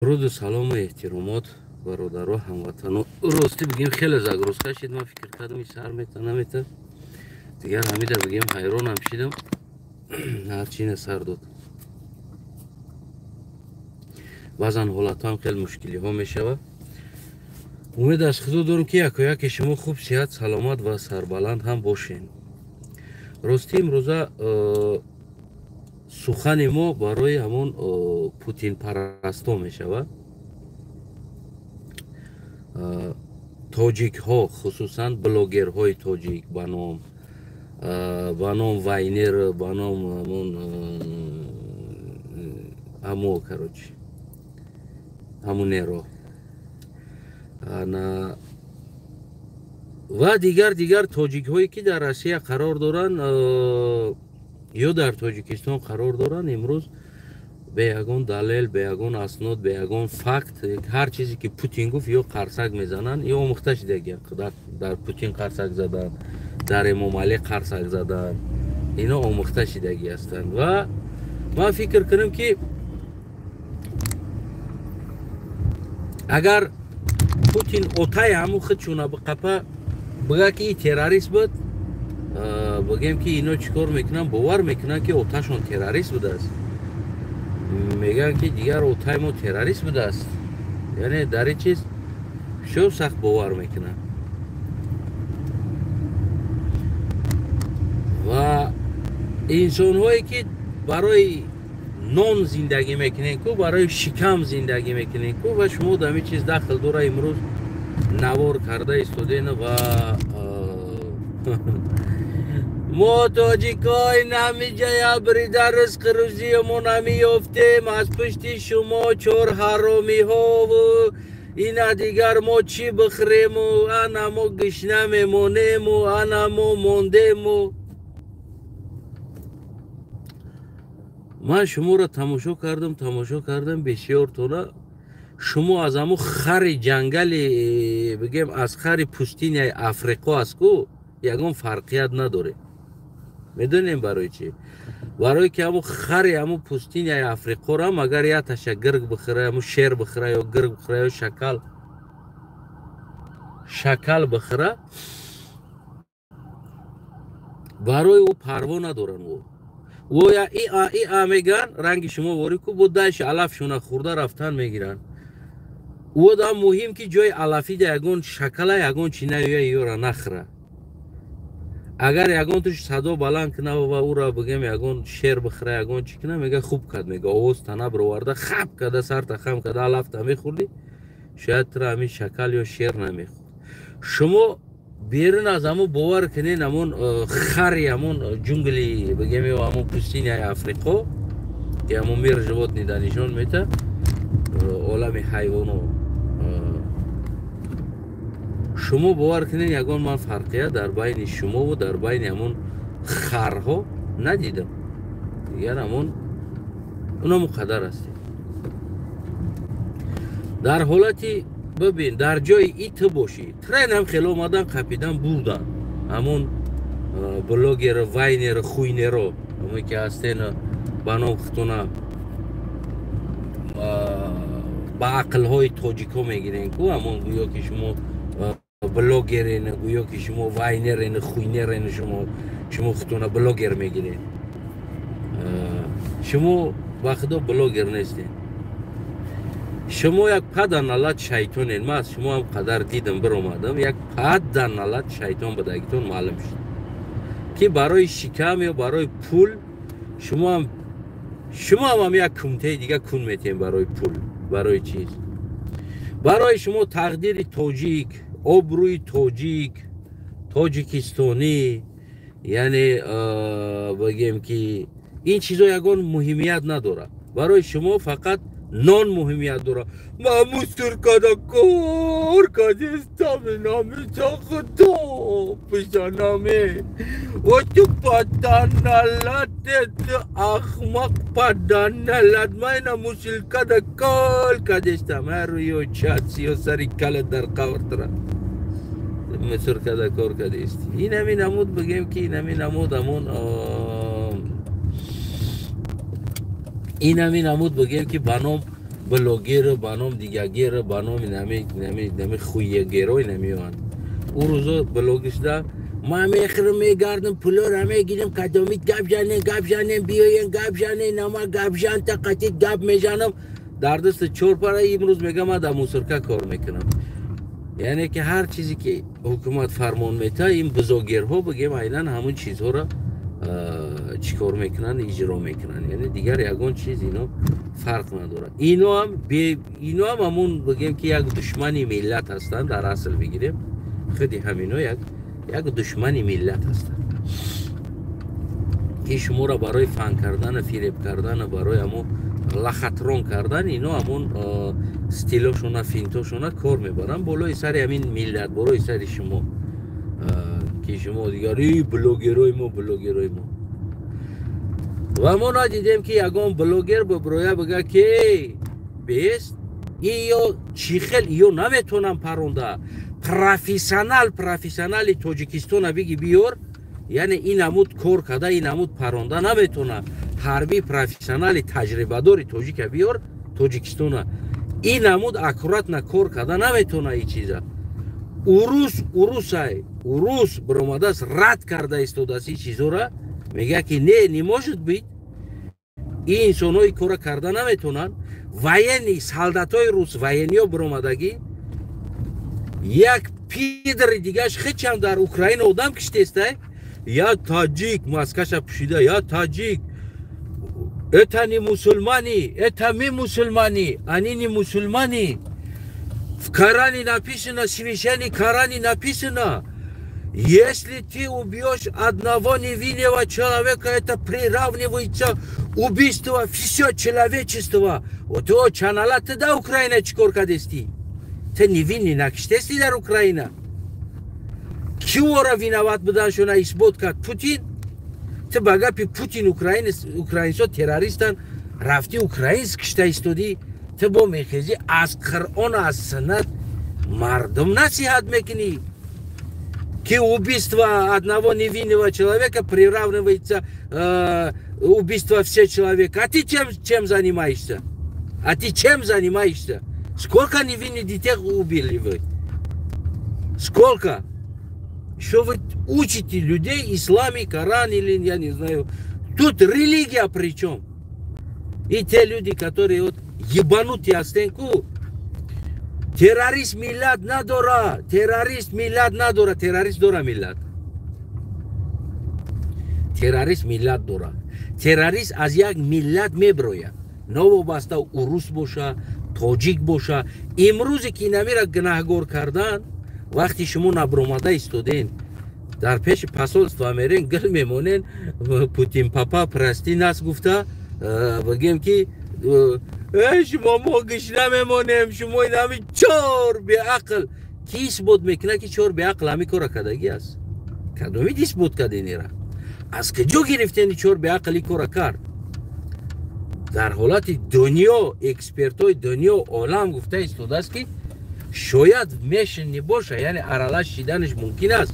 درود و سلام و احترامات برادرها هموطنان. راستی بگیم خیلی زگروز کشید. من فکر کردم این سر میتونه نمیتونه دیگر همیده بگیم حیران هم شدم. هرچی سر داد. بعضا حالت هم خیلی مشکلی ها میشوه. امید از خدا دارم که یک شما خوب صحت سلامت و سربلند هم باشین. راستی امروزه سخن ما برای همون پوتین پرستا میشوه. تاجیک ها خصوصا بلاگر های تاجیک بنام واینر بنام همون کروچ همون نیرو و دیگر تاجیک هایی که در روسیه قرار دارن یا در تاجیکستان قرار دارن امروز به یگان دلیل به یگان اسناد به یگان فکت هر چیزی که پوتین گفت یا قرصک میزنن یا آموخته دیگه در پوتین قرصک زدن در امام علی قرصک زدن اینا آموخته شدگی هستند و من فکر کنم که اگر پوتین اوتای همو خودشونه به قپه بگه که این تروریست بود بگیم که اینا چیکار میکنن باور میکنن که اوتاشون تروریست بوده است میگن که دیگر اوتای ما تروریست بوده است یعنی در این چیز شو سخت باور میکنن و انسان هایی که برای نان زندگی میکنن که برای شکم زندگی میکنن که و شما در این چیز داخل دوره امروز نوار کرده استودین و ما تاجیکای نمیجه بریده رزق روزی ما نمیافتیم از پشت شما چور حرامی ها و اینا دیگر ما چی بخریم و انا ما گشنه میمونیم و انا ما موندیم و من شما را تماشا کردم بسیار طوله شما از همون خر جنگل بگیم از خر پوستین افریقا است که یکم فرقیت نداره میدونیم برای چی برای که همون خر همون پوستین افریقا را مگر یا تشه گرگ بخوره همون شیر بخوره یا گرگ بخوره یا شکل بخوره برای او پروا ندارن و یا ای آمیگان رنگ شما واری که بودایش علف شونه خورده رفتن میگیرن او دا مهم که جای علفی دا یگون شکل یگون چینه یا را نخره اگر یگون توش صدا بلند کنه و او را بگیم یگون شیر بخره یگون چی کنه میگه خوب کد میگه آواز تنه برورده خب کده سر تخم کده علف تا میخوردی شاید تر همین شکل یا شیر نمیخورد شما بیرون از همون باور کنین همون خری همون جنگلی بگیم یا همون پوستین افریقا که همون میر جواد نیدانیشون میته عالم حیوانو شما باور کنین یگان من فرقیه در بین شما و در بین همون خرها ندیدم دیگر همون اونا مقدر هستیم در حالتی ببین در جای ایت باشی ترین هم خیلی اومدن قپیدن بودن همون بلاگر واینر خوینر رو همون که هستین بنام خطونه با عقل های تاجیکا میگیرین که همون گویا که شما بلاگرین گویا که شما واینرین خوینرین شما خطونه بلاگر میگیرین شما وقتا بلاگر نیستین شما یک پد نلت شیطانین من از شما هم قدر دیدم برآمدم یک پد نلت شیطان بدگیتون معلوم شد که برای شکم یا برای پول شما هم یک کمته دیگه کن میتین برای پول برای چیز برای شما تقدیر تاجیک آبروی تاجیکستانی یعنی بگیم که این چیزا یگان مهمیت نداره برای شما فقط نان مهمیت داره ما مسترکادا کور کادستم نامی تا خدا پشانامه و تو پتن نلت اخمق پدن نلت ما اینا مسلکادا کال کادستم هر رویو چات سیو سری کل در قور تره مسرکادا کور کادستی این همی نمود بگیم که این همی نمود همون این همی نمود بگیم که بنام بلوگر بانام دیگه بانام نمی خویه گروی نمیان او روزا بلوگش دا ما میخرم میگردم پلو را میگیرم کدامیت گب جانم بیاین گب جانه نما گب جان تا قطیت گب میجانم در دست چور پاره امروز میگم ما در موسرکا کار میکنم یعنی که هر چیزی که حکومت فرمان میته این بزرگیرها بگیم عیناً همون چیزها را چیکار میکنن اجرا میکنن یعنی دیگر یگان چیز اینو فرق نداره اینو هم همون بگیم که یک دشمنی ملت هستن در اصل بگیریم خیلی همینو یک دشمنی ملت هستن که شما را برای فن کردن فریب کردن برای همون لخطرون کردن اینو همون استیلاشون فینتاشون کار میبرن بالای سر همین ملت بالای سر شما که شما دیگری بلوگرای ما و ما ندیدیم که یگان بلوگر ببرویه بگه که بیست ایو چیخل ایو نمیتونم پرونده پروفیسیونال تاجیکستان بگی بیار یعنی این عمود کار کده این عمود پرونده نمیتونه حربی پروفیسیونال تجربه داری تاجیک بیار تاجیکستان این عمود اکورات نکار کده نمیتونه این چیزه اوروس برآمده است رد کرده استوده است این چیزا را میگه که نه نمیشد بید این انسان های کار کرده نمیتونن وینی سالدات های روس وینی ها برآمدگی یک پیدر دیگهش خیلی هم در اوکراین آدم کشته است یا تاجیک ماسکش پوشیده یا تاجیک اتنی مسلمانی اتمی مسلمانی انینی مسلمانی карани написано, священник карани написано. Если ты убьешь одного невинного человека, это приравнивается убийство все человечества. Вот о чанала ты да Украина чкор кадести. Ты невинный накштести дар Украина. Киора виноват будан шона исбот кад Путин. Ты багапи Путин украинцо террористан рафти украинск кшта истоди. Ты бо мехези аз Құр'он аз суннат мардум насихат мекини. Ки убийство одного невинного человека приравнивается убийство всех человек. А ты чем занимаешься? А ты чем занимаешься? Сколько невинных детей убили вы? Сколько? Что вы учите людей, исламе, Коран или я не знаю. Тут религия при чем? И те люди, которые вот ебанутые остенку. Террорист миллат надора. Террорист миллат надора. Террорист дора миллат. Террорист миллат дора. Террорист аз як миллат меброя. Новобаста урус боша, тоҷик боша. Имрӯзе ки намира гунаҳгор кардан, вақти шумо набромада истоден, дар пеши посольство мерен, гил мемонен, Путин папа прости нас гуфта, бигем ки شما ما گش نمیمونیم شما این همین چور به عقل کی اثبات میکنه که چور به عقل همی کار کردگی است کدومی اثبات کرده نیره از کجا گرفتنی چور به عقلی کار کرد در حالت دنیا اکسپرت های دنیا عالم گفته استوده است که شاید میشنی باشه یعنی ارالش شیدنش ممکن است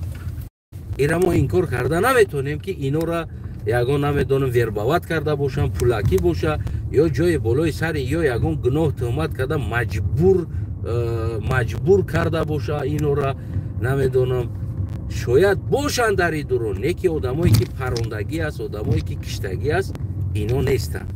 اینا ما این کار کرده نمیتونیم که اینو را یگان نمیدونم ورباوت کرده باشن پولاکی باشه یا جای بالای سر یا یگان گناه تهمت کرده مجبور کرده باشه اینو را نمیدونم شاید باشن در این درون یکی آدمایی که پروندگی است آدمایی که کشتگی است اینو نیستن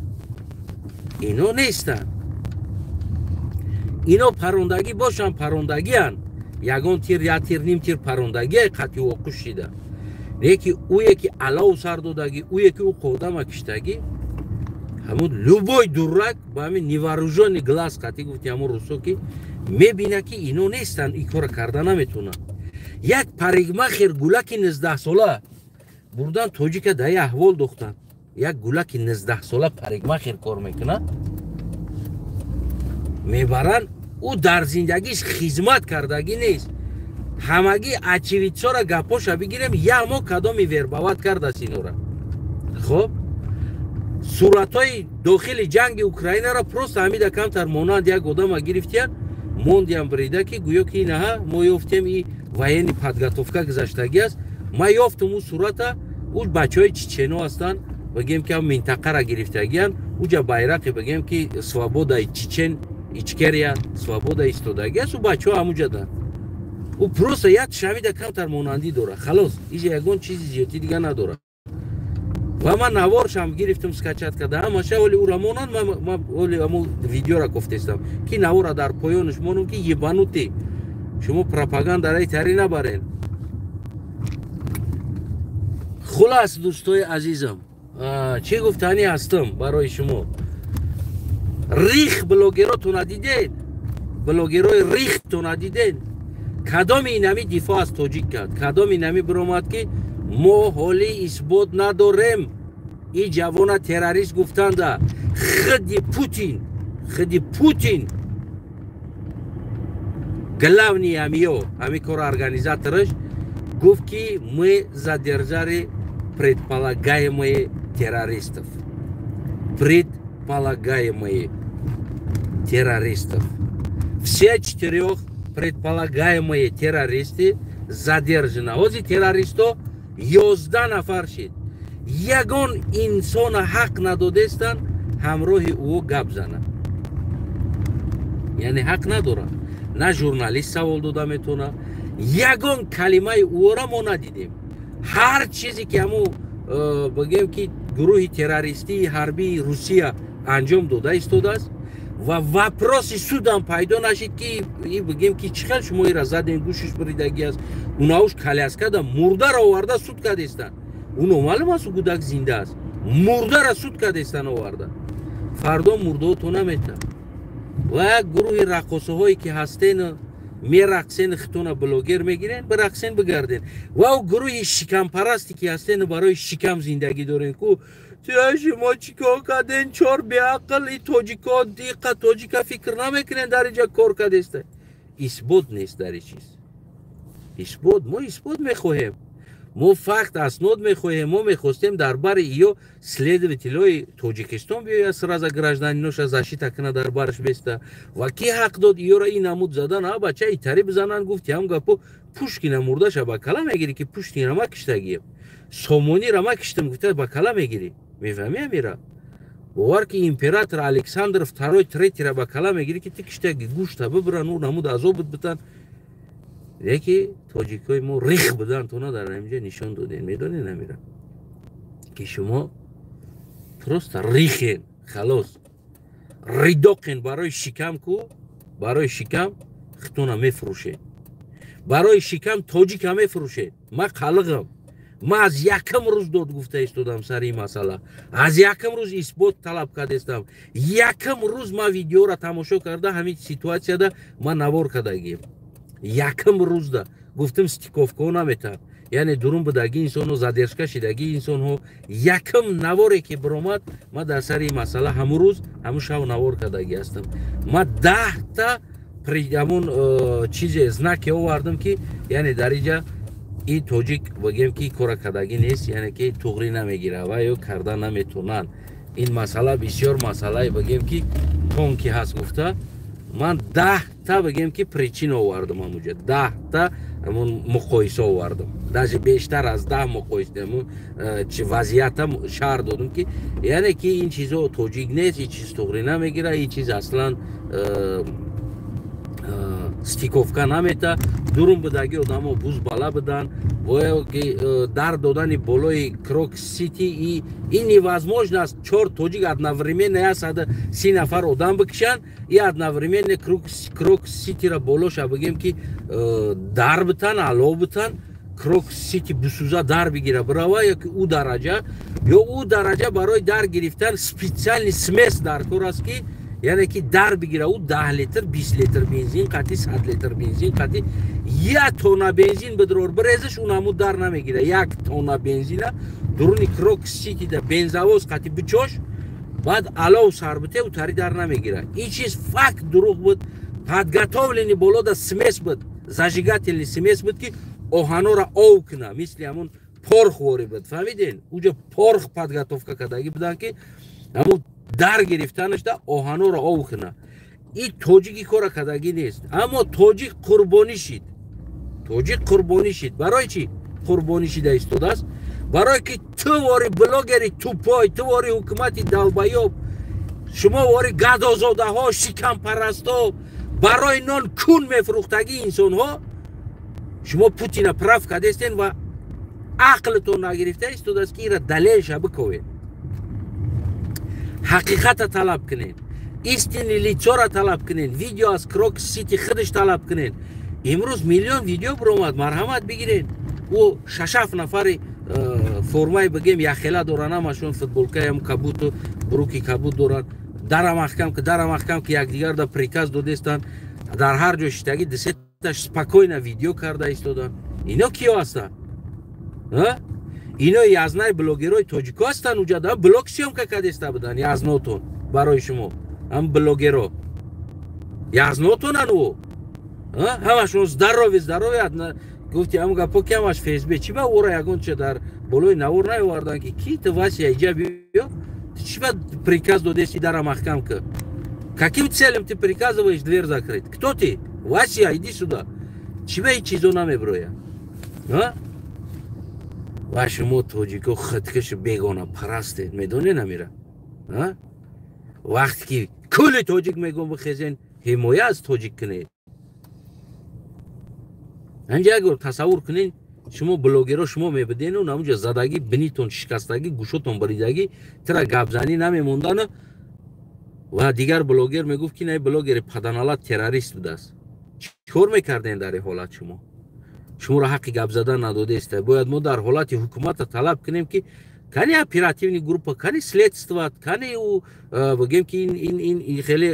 اینو پروندگی باشن پروندگی هن یگان تیر یا تیر نیم تیر پروندگی قطعی وقوع شده یکی او یکی علاو سر دادگی او یکی او قدم کشتگی همون لوبای درک با همین نیواروژان گلاس قطعی گفتی همون روسو که میبینه که اینو نیستن این کار کردن نمیتونن یک پریگمخیر گولک 19 ساله بردن توجی که دای احوال دختن یک گولک 19 ساله پریگمخیر کار میکنه میبرن او در زندگیش خدمت کردگی نیست همگی اچیویتسا را گپاشا بگیریم یا ما کدامی ورباوت کرده است اینو را خب صورت های داخل جنگ اوکراین را پروست همیده کمتر مانند یک آدم گرفتین موندیم بریده که گویا که اینها ما یافتیم این военный подготовка گذشتگی است ما یافتم اون صورت او بچه های چچنو هستن بگیم که منطقه را گرفتگیان уҷа байрақи бигем ки свободаи чечен ичкерия свобода истодагӣ аст ӯ бачаҳо ҳамуҷа доранд ӯ просто як шавида камтар монандӣ дорад халос иҷа ягон чизи зиёдӣ дига надорад ва ман наворшам гирифтам скачат карда ҳамаша оли ӯра монанд ман оли ҳамун видеора кофтестам ки навора дар поёнаш монам ки ебанутӣ шумо пропагандараи тари набарен хулас дӯстои азизам чӣ гуфтанӣ ҳастам барои шумо рих блогеротона дидед блогерои рихтона дидед кадоми инами дифоъ аз тоҷик кард кадоми инами биромад ки мо ҳоли исбот надорем и ҷавона террорист гуфтанда худи Путин главни ҳамиё ҳами кора организатораш гуфт ки мы задержали предполагаемые террористов все 4 предполагаемые террористы задержаны ҳозир террористо 11 нафар шид ягон инсона ҳақ надодестанд ҳамроҳи ӯ гап занад яъне ҳақ надорад на журналист савол дода метавонад ягон калимаи ӯро мо надидем ҳар чизе ки ҳамун бигем ки гурӯҳи террористии ҳарбии Русия анҷом дода истодааст ва вапроси судам пайдо нашид ки бигем ки чӣ хел шумо ира задем гӯшиш буридагӣ аст унауш каляскада мурдаро оварда суд кардестанд ӯ номаълум аст гудак зинда аст мурдара суд кардестанд оварда фардо мурдоото наметад ва як гурӯҳи раққосаҳое ки ҳастен мерақсен хитона блогер мегирен бирақсен бигарден ва ӯ гурӯҳи шикампарасте ки ҳастен барои шикам зиндагӣ дорен ку шумо чикор карден чор беақл и тоҷико диққа тоҷика фикр намекунен дар инҷа кор кардеста исбот нест дар ин чиз исбот мо исбот мехоҳем мо факт аснод мехоҳем мо мехостем дар бари иё следователои тоҷикистон биёяд сразу гражданиноша защита кунад дар бараш беста ва ки ҳақ дод иёра ин намуд задан а бача итари бизананд гуфти ҳам гапо пушкина мурдаша ба кала мегирӣ ки пуштина ма киштагием сомонира ма киштам гуфта ба кала мегирӣ мефаҳми амира бовар ки император Александр II третира ба кала мегирӣ ки ти киштаги гӯшта бибиран ӯ намуд азобот битан яке тоҷикои мо рих будан то надар инҷа нишон додем медонед амира ки шумо просто рихен халос ридоқен барои шикам ку барои шикам хитона мефурӯшед барои шикам тоҷика мефурӯшед ман қалиғам ман аз якам рӯз дод гуфта истодам сари ин масъала аз якам рӯз исбот талаб кардестам якам рӯз ман видеоро тамошо карда ҳамин ситуатсияда ман навор кардагием якам рӯзда гуфтам стиковкаҳо наметавад яъне дурун будагӣ инсонҳо задержка шидагии инсонҳо якам наворе ки биромад ман дар сари ин масъала ҳамун рӯз ҳамун шав навор кардагӣ ҳастам ман 10 ҳамун чизе знаке овардам ки яъне дар инҷа ин тоҷик бигем ки кора кардагӣ нест яъне ки туғрӣ намегирад ва ё карда наметавонанд ин масъала бисёр масъалаи бигем ки тонки ҳаст гуфта ман 10 бигем ки причина овардам ҳамуҷа 10 ҳамун муқоиса овардам даже бештар аз 10 муқоиса вазъиятам шаҳр додам ки яъне ки ин чизо тоҷик нест ин чиз туғрӣ намегирад ин чиз аслан стиковка намета дурун будагӣ одамо буз бала будан дар додани болои крок сити ин невозможно аст 4 тоҷик одновременно 130 нафар одам бикишанд и одновременно крок ситира болоша бигем ки дар битан алов битан крок сити бисӯза дар бигира бирава ёки ӯ дараҷа барои дар гирифтан специальный смес дар кор аст ки яъне ки дар бигира ӯ 10 литр 20 литр бензин қати 100 литр бензин қати 1 тонна бензин бидрор бирезиш ӯ намуд дар намегира 1 тонна бензина дуруни крок ситида бензовоз қати бичош баъд алов сарбите ӯ тари дар намегира ин чиз факт дурӯғ буд подготовлени болода смес буд зажигательный смес буд ки оҳанора ов куна мисли ҳамун порх вори буд фаҳмиден уҷа порх подготовка кардагӣ будан ки ҳамун дар гирифтанашда оҳанора ов куна ин тоҷики кора кардагӣ нест аммо тоҷик қурбонӣ шид барои чӣ қурбонӣ шида истодааст барое ки ту вори блогери тупой ту вори ҳукумати далбаёб شما واری گدازاده ها شکم پرست ها برای نان کون میفروختگی انسان ها شما پوتین پرف کردستین و عقلتون نگرفته است تو دست که ایره دلیلش بکوین حقیقت طلب کنین ایستین لیچو را طلب کنین ویدیو از کروک سیتی خودش طلب کنین امروز میلیون ویدیو برامد مرحمت بگیرین و 6 نفر فرمای بگیم یخیله دورن همشون فوتبولکای هم کبوت و بروکی کبوت دورن در محکم که یکدیگر در پریکاز دادستن در هر جا شتگی دستش سپکوینا ویدیو کرده ایستادن اینا کیا هستن؟ اینا یازنای بلوگرای تاجیکو هستن اونجا در بلوگشی هم که کدسته بدن یازناتون برای شما هم بلوگرا یازناتون هنو همشون здоровье گفتی همون گپا که همش فیسبوک چی با اورا یگون چه در بلوی نور نیاوردن که کی تو واسی ایجا بیا چی با приказ додести در محکم که каким целям ты приказываешь дверь закрыть кто ты Вася иди сюда чего и чизо намеброя ваш мо тоҷико хиткаш бегона парасте медоне намира вақте ки кули тоҷик мегон бихезен ҳимоя аз тоҷик кунед анҷа агар тасаввур кунед шумо блогеро шумо мебидену намуҷа задагӣ бинитон шикастагӣ гӯшотон баридагӣ тира гапзанӣ намемондану ва дигар блогер мегуфт ки не блогери паданалат террорист будааст чикор мекарден дар ин ҳолат шуморо ҳаққи гап задан надодест бояд мо дар ҳолати ҳукумата талаб кунем ки кани оперативни группа кани следства кани бигем ки ин хеле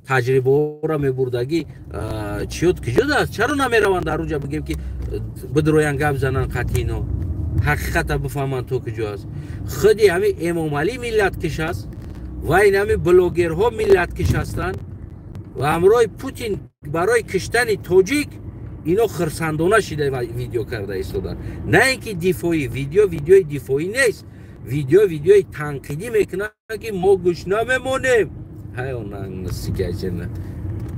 таҷрибаҳоро мебурдагӣ чиёд киҷо даст чаро намераванд дар уҷа бигем ки бидроян гап занан қатъино ҳақиқата бифаҳманд то киҷо аст худи ҳамин эмомалӣ миллаткиш аст ва ин ҳамин блогерҳо миллаткиш ҳастанд ва ҳамроҳи путин барои киштани тоҷик اینا خرسندانه شده ویدیو کرده ایستادن نه اینکه دفاعی ویدیوی دفاعی نیست ویدیوی تنقیدی میکنن که ما گوش نمیمونیم های اون سیکه نه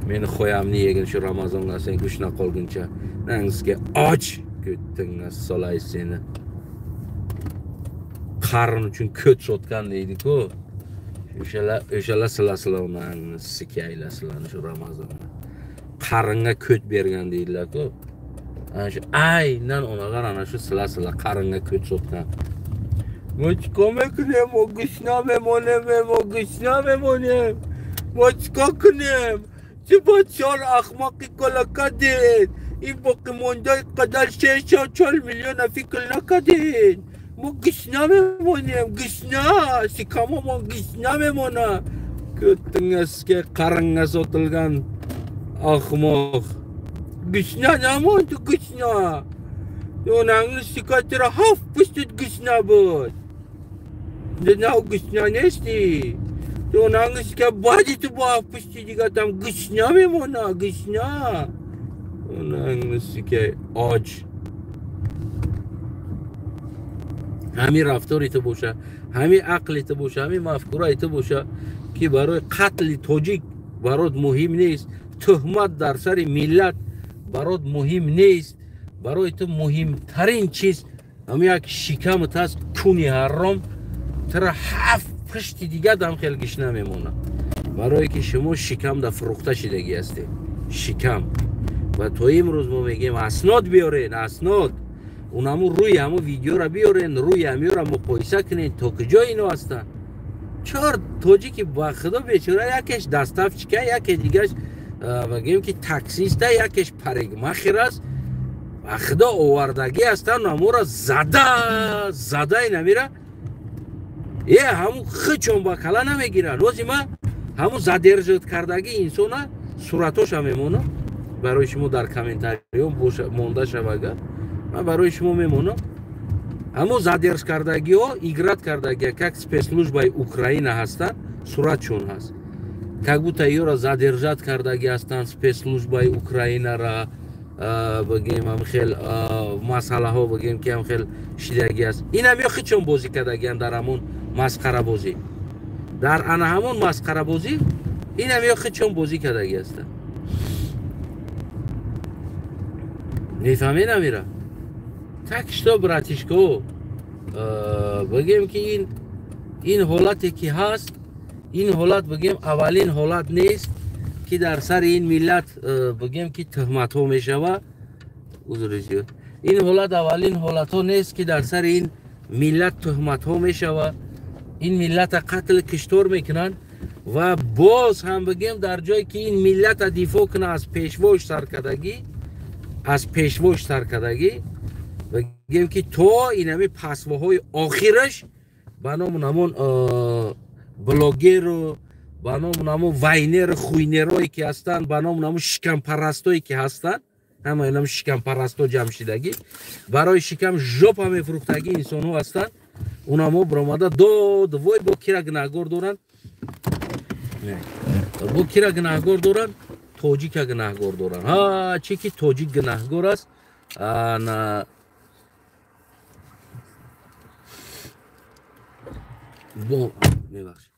من خواهم نیگن شو رمضان نسین گوش نقلگن چه ننگز که آج گوتن از سالای سینه قرن چون کت شدکن دیدی که ایشالا سلاسلا اون سیکه ایلا سلان شو رمضان qarınga köt bergan deydilar ku ana shu aynan unaqa ana shu sila qarınga köt sotgan mochko mekunem ogishna memonem mochko kunem чебачар ахмақи колакадин ин боқимондаи қадар 6 миллион фикр накадин мо гишна мемонем гишна сикамомон гишна мемона көтіңізге қарыңа сотылған Ахмах, гишна намон ту гишна. Донаңны сикатыра хаф пустит гишна бод. Донау гишна нести. Донаңны сика бади ту баф пусти дига там гишна мемона гишна. Донаңны сика ач. ҳамин рафтори то боша, ҳамин ақли то боша, ҳамин мафкураи то боша ки барои қатли тоҷик барот муҳим нест. تهمت در سر ملت برات مهم نیست برای تو مهمترین چیز هم یک شکمت هست کونی حرام ترا 7 پشت دیگه دم خیلی گشنه میمونه برای که شما شکم در فروخته شدگی هستی شکم و تو امروز ما میگیم اسناد بیارین اسناد اونمو روی همو ویدیو را بیارین روی همی را مقایسه کنین تا کجا اینو هستن چهار توجی که با خدا بیچاره یکیش دستف چکه یکی دیگهش بگیم که تاکسیسته یکیش پرگمخیر است و خدا آوردگی هستن و را زده نمیره یه همون خچون با کلا نمیگیرن روزی ما همون زدرجت کردگی انسان صورتاش هم میمونه برای شما در کامنتاریوم مونده شوگه من برای شما میمونم همون زدرج کردگی ها ایگرات کردگی که спецслужбаи اوکراین هستن صورتشون هست как будто ее را задержат кардагӣ ҳастанд спецслужбаи украинара бигем ҳам хел масъалаҳо бигем ки ҳам хел шидагӣ аст инам ё хичон бозӣ кардагианд дар ҳамон масқарабозӣ дар ана ҳамон масқарабозӣ инам ё хичон бозӣ кардагӣ ҳастанд мефаҳмед амира так что братишко бигем ки ин ҳолате ки ҳаст این حالت بگیم اولین حالت نیست که در سر این ملت بگیم که تهمت ها می شود. این حالت اولین حالت ها نیست که در سر این ملت تهمت ها می شود. این ملت قتل کشتار میکنن و باز هم بگیم در جایی که این ملت دفاع کنه از پیشواش سرکردگی بگیم که تا این همی پسواهای آخرش به نام همون بلاگر و به نام همون وینر خوینرهایی که هستن، به نام همون شکم پرستایی که هستن، همه این هم شکم پرستا جمع شدگی برای شکم ژاپ هم فروختگی انسان ها هستن. اونا ما برامده داد وای با کی را گناهگار دارن، با کی را گناهگار دارن؟ تاجیک گناهگار دارن. ها چی که تاجیک گناهگار است نه با میبخشید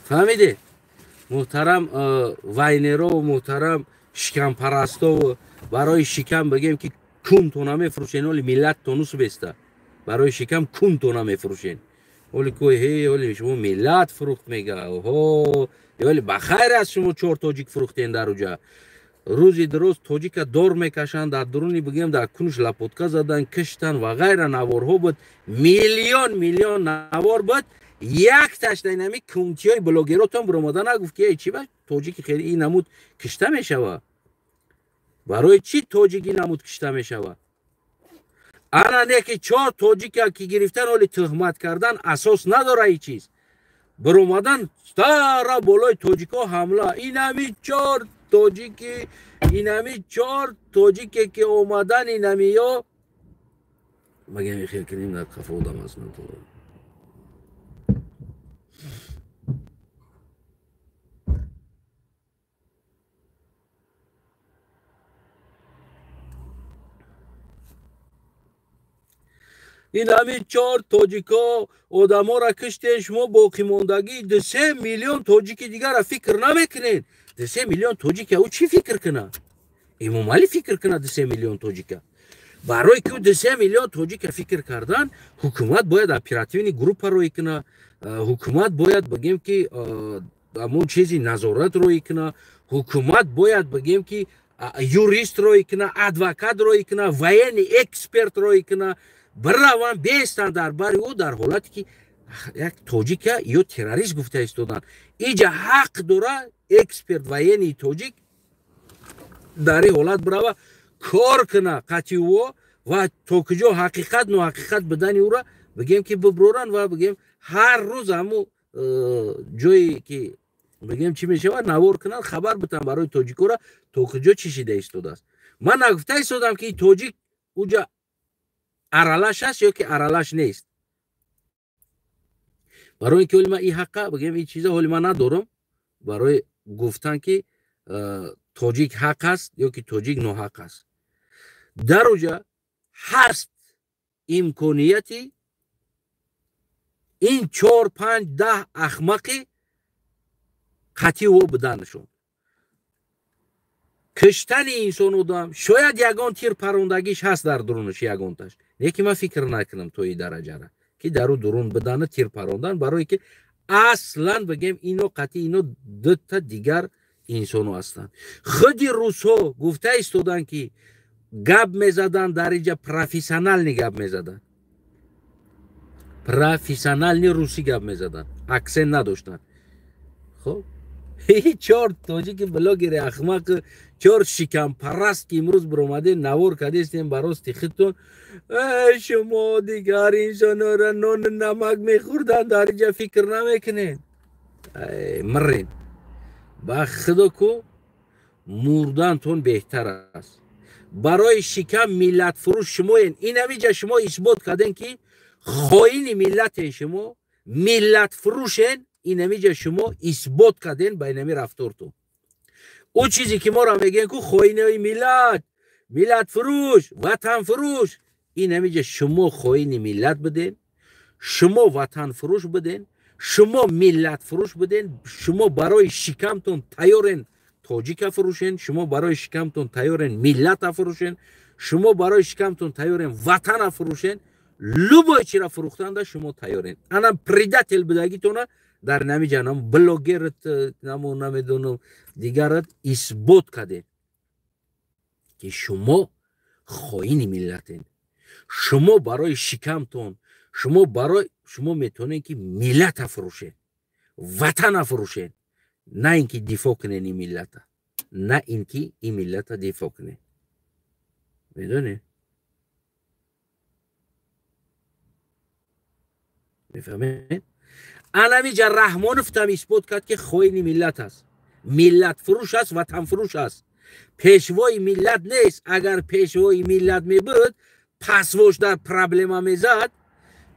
فهمیده محترم وینرها و محترم شکم پرستا و برای شکم بگیم که کون تونا میفروشین ولی ملت تونوس بسته برای شکم کون تونا میفروشین ولی کوی هی ولی شما ملت فروخت میگه اوه ولی بخیر است شما 4 تاجیک فروختین در اونجا. روزی درست تاجیک دور میکشن در درونی بگیم در کنش لپوتکا زدن کشتن و غیر نوارها بود میلیون نوار بود. یک تاش دینامیک کمتی های بلاگراتون برامدن نگفت که چی باش تاجیک خیلی این نمود کشته میشوه. برای چی تاجیکی نمود کشته میشوه؟ انا نه که 4 تاجیک که گرفتن ولی تهمت کردن اساس نداره ای چیز برامدن تا بالای تاجیکا حمله. این همی 4 تاجیکی این همی 4 تاجیکی که اومدن این همی یا مگه خیلی کنیم در کفه آدم اصلا تو این همین 4 تاجیکا آدم ها را کشته. شما باقی ماندگی 3 میلیون تاجیک دیگر را فکر نمیکنین. 3 میلیون تاجیک او چی فکر کنه؟ امام علی فکر کنه 3 میلیون تاجیک. برای که 3 میلیون تاجیک فکر کردن حکومت باید اپراتیونی گروپ روی کنه. حکومت باید بگیم که همون چیزی نظارت روی کنه. حکومت باید بگیم که یوریست روی کنه، ادوکات روی کنه، وین اکسپرت روی کنه برای بیستن در باری او در حالتی که یک تاجیک یا تروریست گفته ایستادن. اینجا حق داره اکسپرت و یعنی تاجیک در این حالت برای کار کنه قطعی و تا کجا حقیقت نو حقیقت بدن او را بگیم که ببرورن و بگیم هر روز همو جایی که بگیم چی میشه و نوار کنن خبر بتن برای تاجیک را تا کجا چی شده ایستاده است. من نگفته ایستادم که این تاجیک اوجا ارالش هست یا که ارالش نیست. برای اینکه ولی من این حقه بگیم این چیزا ولی من ندارم برای گفتن که تاجیک حق هست یا که تاجیک ناحق هست. در اونجا هست امکانیتی این 4 5 10 احمقی قطعی و بدنشون کشتن انسان آدم شاید یگان تیر پروندگیش هست در درونش یگان تاش نه که من فکر نکنم توی درجه را که در درون بدن تیر پروندن برای که اصلا بگیم اینو قطعی اینو 2 تا دیگر انسانو هستن. خودی روس‌ها گفته ایستادن که گپ میزدن در اینجا پروفسیونال نی گپ میزدن، پروفسیونال نی روسی گپ میزدن، اکسنت نداشتن. خب 4 تاجیک بلاگر احمق 4 شکم پرست که امروز برآمده نوار کرده استیم براستی خودتون شما دیگر انسان را نان نمک میخوردن در اینجا فکر نمیکنین مرین با خدا کو مردن تون بهتر است. برای شکم ملت فروش شما این همیجا شما اثبات کردن که خائن ملت شما ملت فروشن. این همیجا شما اثبات کردن با این همی رفتارتون. او چیزی که ما را میگن که خائن ملت فروش وطن فروش این همیجا شما خائن ملت بدین، شما وطن فروش بدین، شما ملت فروش بدین. شما برای شکمتون تیارن تاجیک فروشین، شما برای شکمتون تیارن ملت فروشین، شما برای شکمتون تیارین وطن فروشین لوبای چی را فروختن دا شما تیارین انا پریدتل بدگیتونه در نمی جانم بلوگرت نمیدونم دیگرت اثبات کردین که شما خائن ملتین شما برای شکمتون شما میتونین که ملت فروشین وطن فروشین نه اینکه دفاع کنین این ملت نه اینکه این ملت دفاع کنین میدونی میفهمین انا جا رحمان فتم اثبات کرد که خائن ملت است ملت فروش است وطن فروش است پیشوای ملت نیست اگر پیشوای ملت می بود پسوش در پرابلم میزد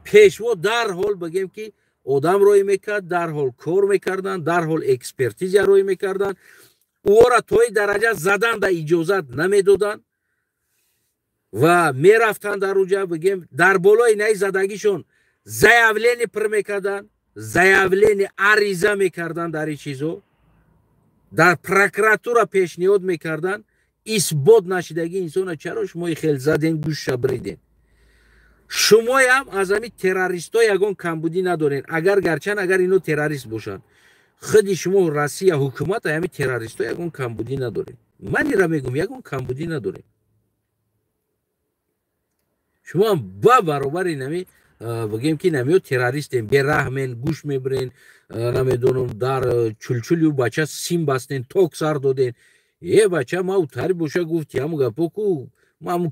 پیشوا در حال بگیم که آدم روی میکرد در حال کار میکردن در حال اکسپرتیز روی میکردن او را توی درجه زدن در اجازت نمیدادن و میرفتن در اونجا بگیم در بالای نهی زدگیشون زیاولین پر میکردن زیاولین عریضه میکردن در این چیزو در پروکراتورا پیشنهاد میکردن اثبات نشدگی انسان چرا شما خیل زدین گوش بریدین شما هم از همین تروریستا یگان کمبودی ندارین اگر اینو تروریست باشن خود شما روسیه حکومت همین تروریستا یگان کمبودی ندارین من این را میگم یگان کمبودی ندارین شما هم با برابر نمی بگیم که نمیو تروریستین به رحمین گوش میبرین نمیدونم در چلچلی بچه سیم بستین توک سر دادین یه بچه ما اوتاری باشه گفت همو گپو کو ما همو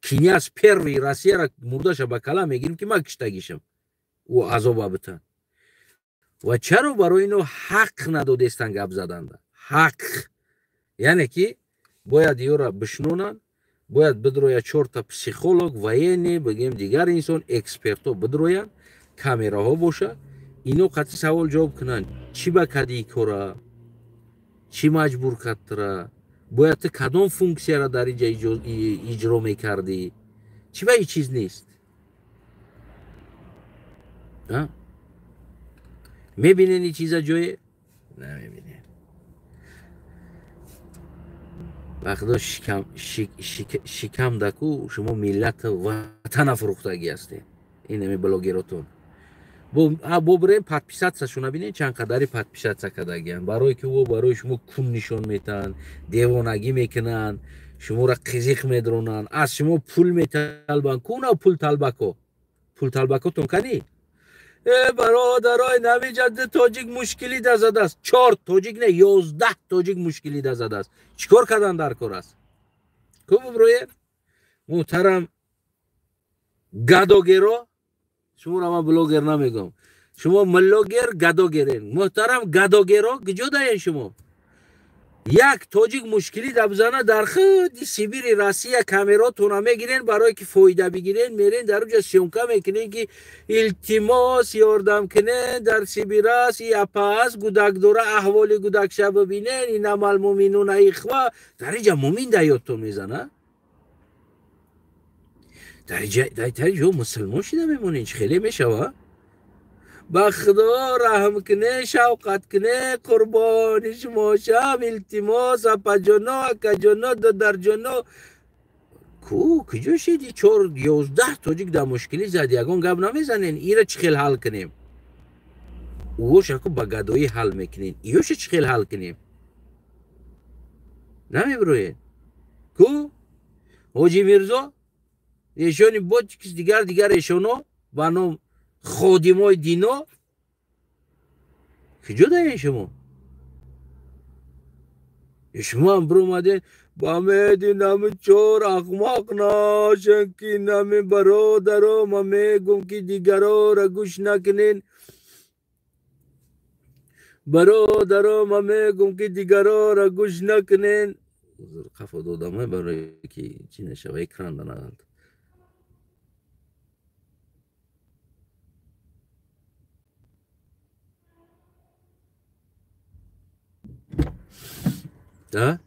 کینیاس پروی روسیه را مردش با کلام میگیریم که ما کشتگیشم و عذاب بتن و چرا برای اینو حق ندادستن گپ زدن حق یعنی که باید یه را بشنونن باید بدرویا 4 تا پسیخولوگ وینی بگیم دیگر انسان اکسپرتو بدرویان کامراها باشه اینو قطعی سوال جواب کنن چی بکدی کورا چی مجبور کتره باید کدام فونکسیا را در اینجا اجرا میکردی چی با این چیز نیست میبینین این چیزا جوی نه میبینین وقتا شکم دکو شما ملت وطن فروختگی هستین این همی بلوگراتون برین پادپیسات شونا بینین چند قدری پادپیسات کردگی هن برای که او برای شما کون نشون میتن دیوانگی میکنن شما را قزیق میدرونن از شما پول میطلبن کون پول طلبکو تون کنی برادرای نوی جد تاجیک مشکلی ده زده است 4 تاجیک نه 11 تاجیک مشکلی ده زده است چیکار کردن در کار است کو برویر محترم گادوگرو شما را من بلوگر نمیگم شما ملوگر گادوگرین محترم گادوگرو کجا شما یک تاجیک مشکلی ده بزنه در خود سیبیر روسیه کامراتون میگیرین برای که فایده بگیرین میرین در اونجا سیونکا میکنین که التماس یاردم کنین در سیبیر است یا پاس گودک دوره احوال گودک شب ببینین این عمل مومنون ایخوا در اینجا مومن ده یادتون میزنه در اینجا مسلمان شده میمونین خیلی میشوه با خدا رحم کنه شوقت کنه قربان شما شم التماس اپا جانا اکا جانا در جانا کو کجا شدی 4 11 تاجیک در مشکلی زد یگان گپ نمیزنین ایره چی خیل حل کنیم اوش اکو با گدایی حل میکنین ایوش چی خیل حل کنیم نمیبروین کو حاجی میرزا ایشانی بود کس دیگر ایشانو بانو خادمای دینا کجا دارین شما هم برو اومدین با میدین همه 4 اخماق ناشن که نمی برادر ما میگم که دیگرها را گوش نکنین برادر ما میگم که دیگرها را گوش نکنین خفا دادم برای که چی نشه و اکران دانند ده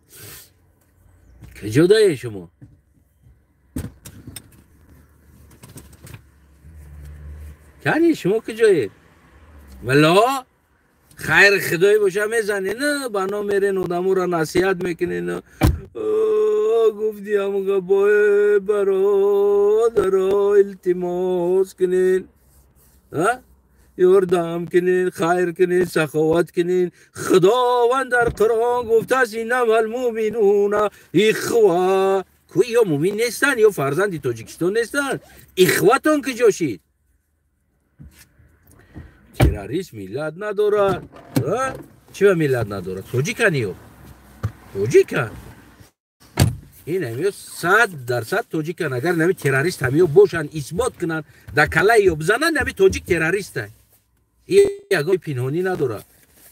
کجا دارین شما کنی شما کجایید ولا خیر خدایی باشه میزنین نه بنا میرین آدمو را نصیحت میکنین گفتیم قبای برادر التماس کنین یاردم کنین خیر کنین سخاوت کنین خداوند در قرآن گفته است اینما المؤمنون اخوه کوی یا مومین نیستن یا فرزندی تاجیکستان نیستن اخوتان کجا شید تروریست ملت ندارد چه ملت ندارد تاجیکن یا تاجیکن این همیو 100% تاجیکن اگر نمی تروریست همیو باشن اثبات کنن در کله یا بزنن نمی تاجیک تروریست هست این یگاه پنهانی نداره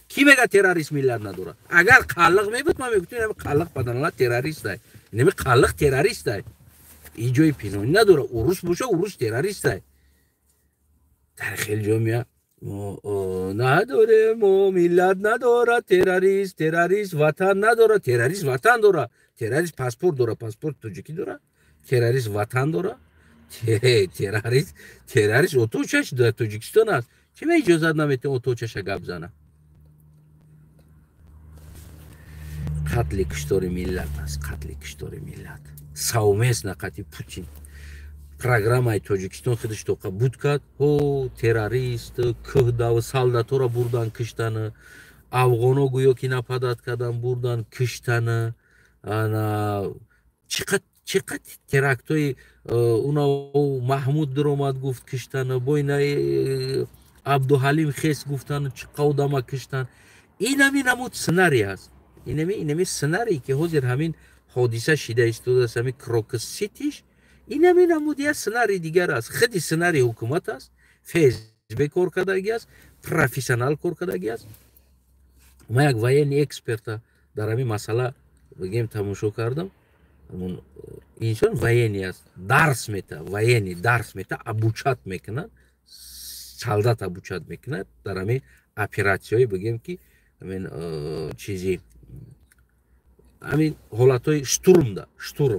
کی میگه تروریست ملت نداره اگر قلق میبود ما میگفتیم نمی قلق بدن تروریست هست نمی قلق تروریست هست این جای پنهانی نداره اوروس باشه اوروس تروریست هست در خیلی جا میاد نداره ما ملت نداره تروریست وطن نداره تروریست وطن داره تروریست پاسپورت داره پاسپورت تاجیکی داره تروریست وطن داره تروریست اتوچش در تاجیکستان است چه به اجازت نمیده اتوچش گپ زنه قتل کشتار ملت است قتل کشتار ملت ساومس نقاطی پوتین программаи Тоҷикистон худаш тоқа буд кард террорист кӯҳда ва солдатора бурдан киштана афғоно гӯё ки нападат кардан бурдан киштана чиқад терактҳои уна маҳмуд диромад гуфт киштана бойнаи абдуҳалим хес гуфтан чиқавдама киштан инами намуд сценарий аст инами сценарий ки ҳозир ҳамин ҳодиса шида истодааст ҳамин крокус ситиш اینمی نمودی از سناری دیگر است خیلی سناری حکومت است فیسبوک کار کردگی است پروفسیونال کار کردگی است ما یک واین اکسپرت در همین مسئله بگیم تماشا کردم انسان واینی است درس میته واینی درس میته ابوچات میکنن سالدات ابوچات میکنن در همین اپراسیونی بگیم که همین چیزی همین حالتای штурм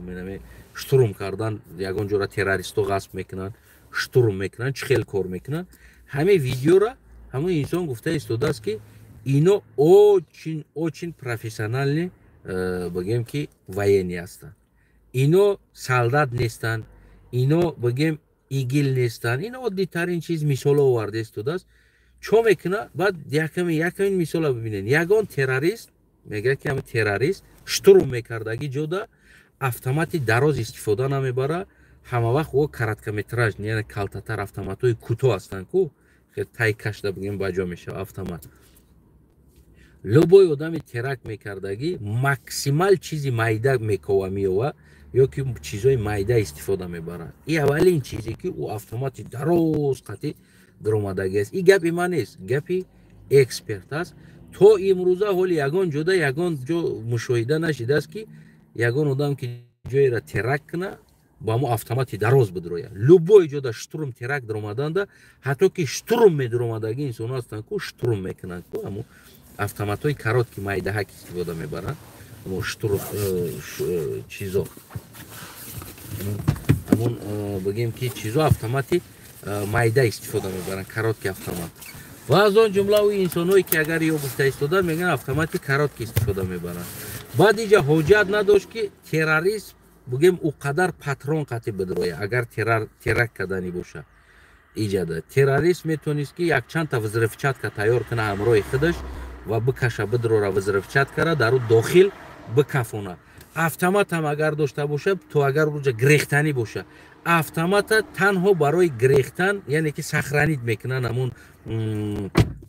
همین штурм кардан ягон ҷора террористо ғасб мекунанд штурм мекунанд чӣ хел кор мекунанд ҳамин видеора ҳамон инсон гуфта истодааст ки ино очин профессионални бигем ки военӣ ҳастанд ино солдат нестанд ино бигем игил нестанд ино оддитарин чиз мисоло оварда истодааст чо мекунад баъд якамин мисола бибинед ягон террорист мегӯяд ки ҳамин террорист штурм мекардаги ҷода автомати дароз истифода намебара ҳама вақт о короткометраж яъне калтатар автоматҳои кӯтоҳ ҳастанд ку хел тай кашда бигем баҷо мешава автомат лӯбои одами теракт мекардагӣ максимал чизи майда мекова меёва ё ки чизҳои майда истифода мебарад ин аввалин чизе ки ӯ автомати дароз қатӣ диромадагӣ аст ин гапи ман нест гапи эксперт аст то имрӯза ҳоли ягон ҷода ягон ҷо мушоҳида нашидааст ки ягон одам ки ҷоеро теракт куна ба мо автомати дароз бидироя любой ҷода штурм теракт диромаданда ҳатто ки штурм медиромадаги инсонҳо ҳастанд ку штурм мекунанд ку ҳамон автоматҳои коротки майдаҳак истифода мебаранд ҳамон штурм чизо ҳамон бигем ки чизо автомати майда истифода мебаранд коротки автомат ва аз он ҷумла ӯ инсонҳое ки агар ё гуфта истоданд мегӯянд автомати коротки истифода мебаранд баъд инҷа ҳоҷат надошт ки террорист бигем ӯ қадар патрон қатӣ бидироя агар теракт кардани боша иҷада террорист метавонист ки якчандта взрывчатка тайёр куна ҳамроҳи худаш ва бикаша бидирора взрывчаткара дар ӯ дохил бикафона автомат ҳам агар дошта боша то агар рӯҷа гирехтанӣ боша автомата танҳо барои гирехтан яъне ки сахранид мекунанд ҳамон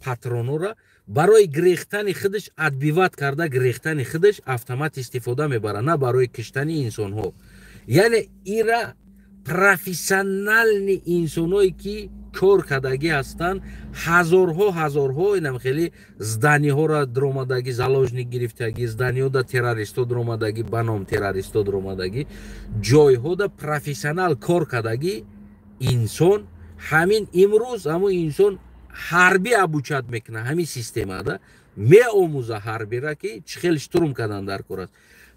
патронора барои гирехтани худаш адбиват карда гирехтани худаш автомат истифода мебарад на барои киштани инсонҳо яъне ира профессионални инсонҳое ки кор кардагӣ ҳастанд ҳазорҳо инам хеле зданиҳоро диромадагӣ заложник гирифтагӣ зданиҳода террористҳо диромадагӣ ба ном террористҳо диромадагӣ ҷойҳода профессионал кор кардагӣ инсон ҳамин имрӯз ҳамон инсон ҳарбӣ абучат мекуна ҳамин системада меомӯза ҳарбира ки чӣ хел штурм кардан дар кор аст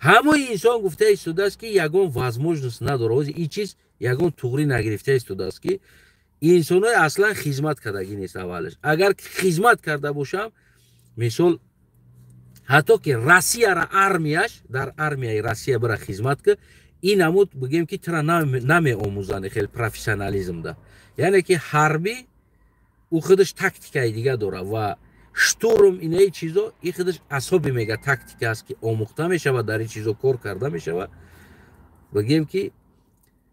ҳамон инсон гуфта истодааст ки ягон возможност надора ҳозир ин чиз ягон туғрӣ нагирифта истодааст ки инсонҳои аслан хизмат кардагӣ нест аввалаш агар хизмат карда бошам мисол Hatto ki Rossiyara armiyash дар армияи Россия бира хизмат ки ин намуд бигем ки тра намеомӯзанд хел профессионализмда. Яъне ки ҳарбӣ ӯ худаш тактикаи дига дора ва штурм инаи чизо ин худаш асоби мега тактика аст ки омӯхта мешавад, дар ин чизо кор карда мешавад. Бигем ки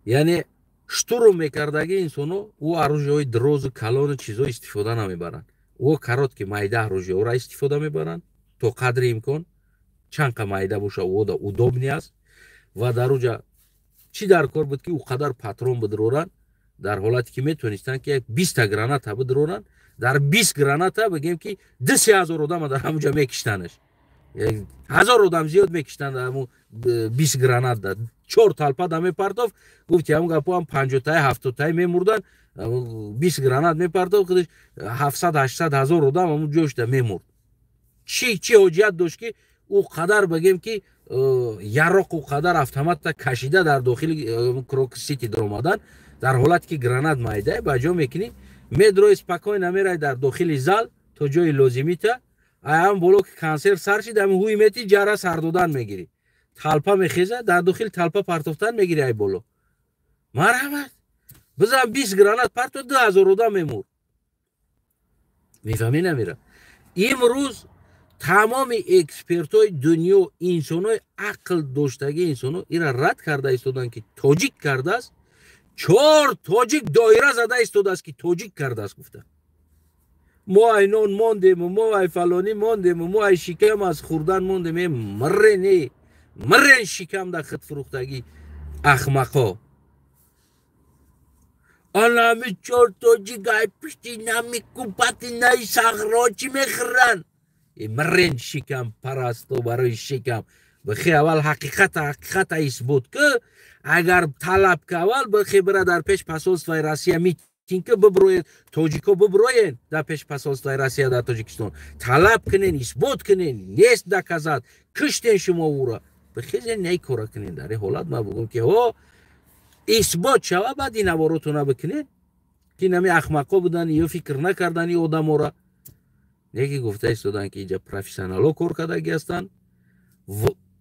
яъне штурм мекардаги инсоно ӯ оружиеҳои дрозу калону чизо истифода намебаранд. ӯ коротки майда оружиеҳоро истифода мебаранд то қадри имкон, чанқа майда боша ӯда удобни аст ва дар уҷа чӣ дар кор буд ки ӯ қадар патрон бидоранд, дар ҳолате ки метавонистанд ки як 20 граната бидоранд, дар 20 граната бигем ки 10,000 одама дар ҳамуҷа мекиштанаш. 1000 одам зиёд мекиштанд ҳамун 20 граната. 4 талпа да мепартофт, гуфти ҳамун гапо ҳам 50-таи 70-таи мемурданд, 20 гранат мепартофт, худаш 700-800 ҳазор одам ҳамун ҷошда мемурд. чӣ ҳоҷият дошт ки ӯ қадар бигем ки яроқ ӯ қадар автоматта кашида дар дохили крок сити даромадан, дар ҳолате ки гранат майда ба ҷо мекунӣ, медрои спокойно мерай дар дохили зал то ҷои лозимита, ҳам боло ки консерт сар шид ҳам ҳуи мети ҷара сар додан мегирӣ, талпа мехеза дар дохили талпа партофтан мегирӣ. ай боло марҳамат бизан 20 гранат парто 2000 одам мемур. мефаҳмӣ намира. имрӯз тамоми экспертҳои дунё, инсонҳои ақл доштаги инсонҳо ира рад карда истоданд ки тоҷик кардааст. 4 тоҷик доира зада истодааст ки тоҷик кардааст. гуфта мо ай нон мондему, мо ай фалонӣ мондему, мо ай шикам аз хӯрдан мондем. мирен шикам дар хитфурӯхтагӣ ахмақо. анами 4 тоҷик ай пишти нами купати наи сағро чӣ мехӯранд? мирен шикам парасто барои шикам. бихи аввал ҳақиқата исбот ки агар талаб ки аввал бихи бира дар пеш посолствои Россия митинг ки биброед, тоҷико биброен дар пеш посолствои Россия дар Тоҷикистон талаб кунен, исбот кунен, нест доказат, киштен шумо ӯро. бихезен не кора кунен. дар ин ҳолат ман бигӯм ки исбот шава, баъд ин наворотона бикунен ки нами ахмақо будан ё фикр накардан ин одамора. неки гуфта истоданд ки инҷа профессионалҳо кор кардаги ҳастанд.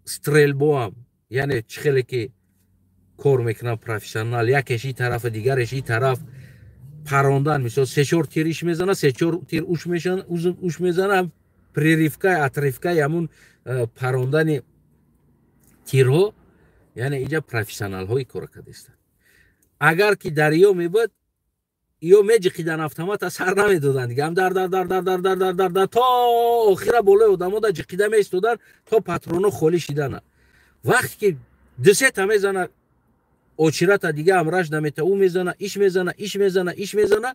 стрелбоам яъне чӣ хеле ки кор мекунанд профессионал, якеш ин тарафа, дигареш ин тараф парондан, мисол 3-4 тир иш мезанад, 3-4 тир уш мезанад, приривкаи атривкаи ҳамун парондани тирҳо. яъне инҷа профессионалҳои кор кардастанд. агар ки дарё мебуд ё меҷиқидан автомата сар намедоданд дига, ҳам дар то охира болои одамода ҷиқида меистодан то патроно холӣ шидана. вақте ки дусета мезана очирата дига ҳам раш намета, ӯ мезана, иш мезана,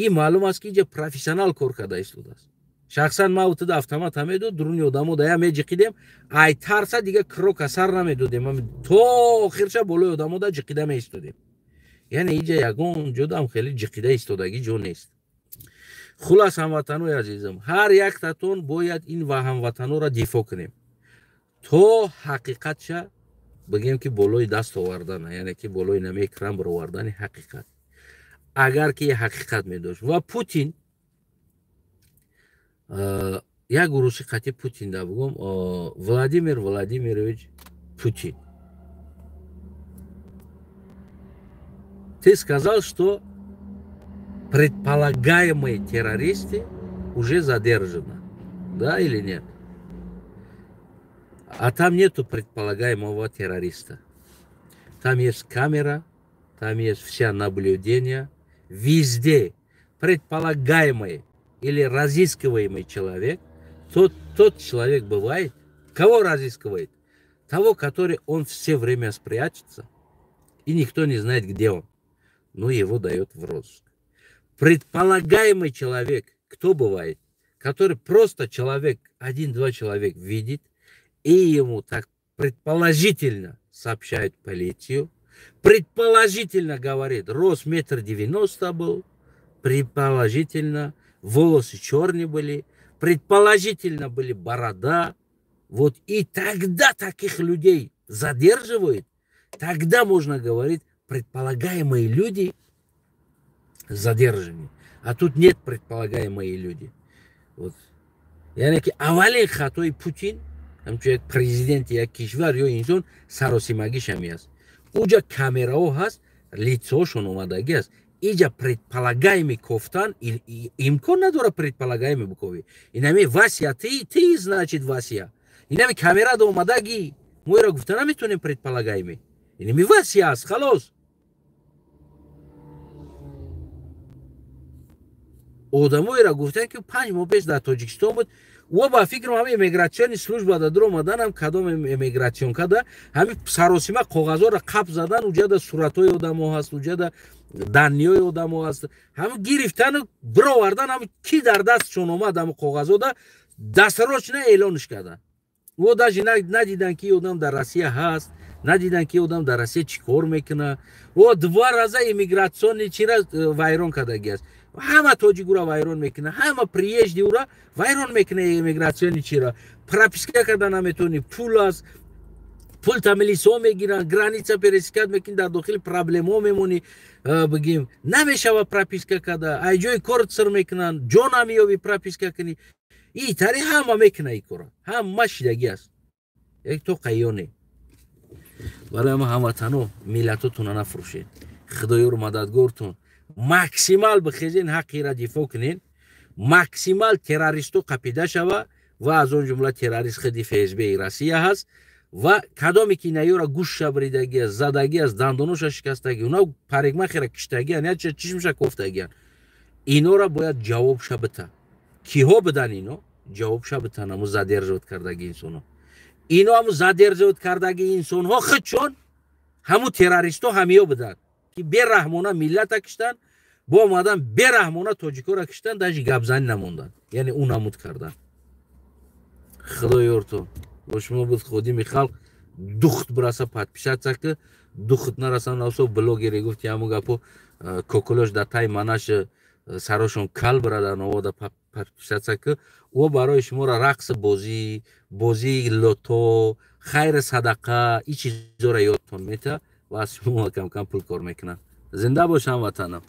ин маълум аст ки инҷа профессионал кор карда истодааст. шахсан ма утида автомата медод, дуруни одамода я меҷиқидем, ай тарса дига крока сар намедодем, то охирша болои одамода ҷиқида меистодем. яъне инҷа ягон ҷодам хеле ҷиқида истодагӣ ҷо нест. хулас ҳамватанои азизам, ҳар яктатон бояд ин ва ҳамватаноро дифоъ кунем то ҳақиқатша бигем ки болои даст овардана, яъне ки болои нами экран бировардани ҳақиқат. агар ки ҳақиқат медошт ва Путин як уруши қати Путин да бигӯм, Владимир Владимирович Путин, ты сказал, что предполагаемые террористы уже задержаны, да или нет? А там нету предполагаемого террориста. Там есть камера, там есть все наблюдения, везде предполагаемый или разыскиваемый человек, тот человек бывает. Кого разыскивает? Того, который он все время спрячется, и никто не знает, где он, но его дает в розыск. Предполагаемый человек, кто бывает? Который просто человек, 1-2 человек видит, и ему так предположительно сообщает полицию, предположительно говорит, рост 1,90 м был, предположительно волосы черные были, предположительно были борода. Вот и тогда таких людей задерживают, тогда можно говорить, предполагаемые люди задержаны. А тут нет предполагаемые люди. Вот. یعنی که اولین خطای پوتین همچون یک پرزیدنت یک کشور یا انسان سراسیمگیش همی است. اوجا کامرا هست، لیتساشون اومدگی است. اینجا предполагаемый кофтан имкон надора предполагаемый букови. Инами Вася, ты значит Вася. Инами камера до омадаги. Моира гуфта наметунем предполагаемый. Инами Вася аст, халос. одамоира гуфтанд ки 5 моҳ пеш дар Тоҷикистон буд. ва ба фикрам ҳами иммигратсиони служба да дар омадан ҳам кадом иммигратсион када ҳами саросима коғазҳоро қабз задан уҷада суратҳои одамо ҳаст, уҷада данниҳои одамо ҳаст. ҳами гирифтану бировардан ҳами ки дар дастшон омад ҳами коғазҳода дастрочна эълонш кардан. ва даже надидан ки одам дар Россия ҳаст, надидан ки одам дар Россия чӣ кор мекунад. ва два раза иммигратсиони чира вайрон кардаги аст. ҳама тоҷикура вайрон мекунад, ҳама приезди ура вайрон мекунад. иммигратсиони чира прописка карда наметавонӣ, пул аст, пул тамилисҳо мегиранд, граница пересекат мекунӣ, дар дохили проблемҳо мемонӣ, бигим намешава прописка карда, ай ҷои корт сир мекунанд, ҷо намеёбӣ прописка кунӣ. ин тари ҳама мекунад ин кора, ҳама шидагӣ аст. як то қайёне. барои ама ҳамватано миллатотонро нафурӯшед. худоёро мададгортон. максимал бихезин ҳаққиро дифоъ кунен. максимал террористо қапида шава ва аз он ҷумла террорист худи ФСБ Россия ҳаст ва кадоме ки наёра гӯшша бридаги аст, задаги аст, дандоноша шикастаги, уна парикмахера киштагиан, я чишмша кофтагиан. инора бояд ҷавобша бита. киҳо бидан ино? ҷавобша битан ҳамун задержавот кардаги инсонҳо. ино ҳамун задержавот кардаги инсонҳо худшон ҳамун террористҳо ҳамиё буданд ки бераҳмона миллата киштан, бо омадан бераҳмона тоҷикоро киштан, даже гапзанӣ намондан. яъне ӯ намуд кардан. худо ёртон. бо шумо буд ходими халқ. духт бираса подписаться ки духт нараса навсо блогере гуфти ҳамун гапо коколош да тай манаш сарошон кал бирадан овода подписаться ки ӯ барои шуморо рақс бозии лото, хайр садақа ин чизоро ёдтон мета ва аз шумо кам кам пул кор мекунад. зинда бош ҳамватанам.